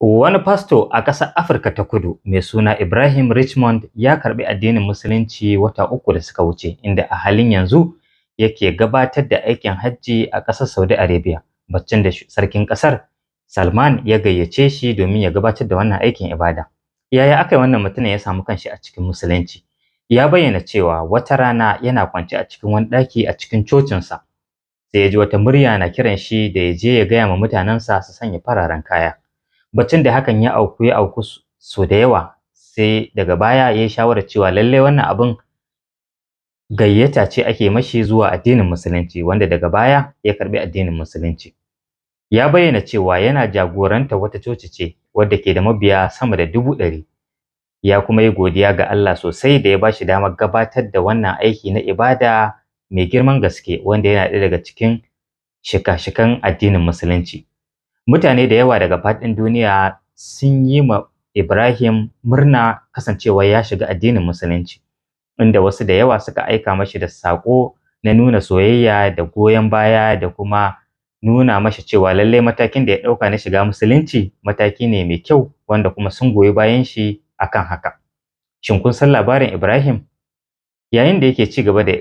Wani fasto a ƙasar Afirka ta Kudu mai suna Ibrahim Richmond ya karɓi addinin Musulunci wata uku da suka wuce, inda a halin yanzu yake gabatar da aikin hajji a ƙasar Saudi Arabia, baccin da sarkin ƙasar Salman ya gayyace shi domin ya gabatar da wannan aikin ibada. Yaya aka yi wannan mutumin ya samu kanshi a cikin Musulunci? Ya bayyana cewa wata rana yana kwance a cikin wani ɗaki a cikin cocinsa, sai ya ji wata murya na kiran shi da ya je ya gaya ma mutanensa su sanya fararen kaya. Baccin da hakan ya auku so da yawa, sai daga baya ya yi shawarar cewa lallai wannan abin gayyata ce ake mashi zuwa addinin Musulunci, wanda daga baya ya karɓi addinin Musulunci. Ya bayyana cewa yana jagoranta wata coci ce wadda ke da mabiya sama da 100,000. Ya kuma yi godiya ga Allah sosai da ya ba shi damar gabatar da wannan aiki na ibada mai girman gaske, wanda yana ɗaya daga cikin shika-shikan addinin Musulunci. Mutane da yawa daga faɗin duniya sun yi ma Ibrahim murna kasancewa ya shiga addinin Musulunci, inda wasu da yawa suka aika mashi da saƙo na nuna soyayya da goyon baya da kuma nuna mashi cewa lallai matakin da ya ɗauka na shiga Musulunci mataki ne mai kyau, wanda kuma sun goyi bayan shi akan haka. Shin kun san labarin Ibrahim? Yayin da yake ci gaba da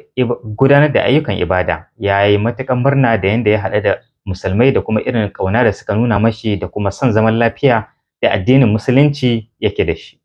gudanar da ayyukan ibada, ya yi matuƙar murna da yanda ya haɗu da musulmai da kuma irin ƙauna da suka nuna mashi da kuma son zaman lafiya da addinin Musulunci yake da shi.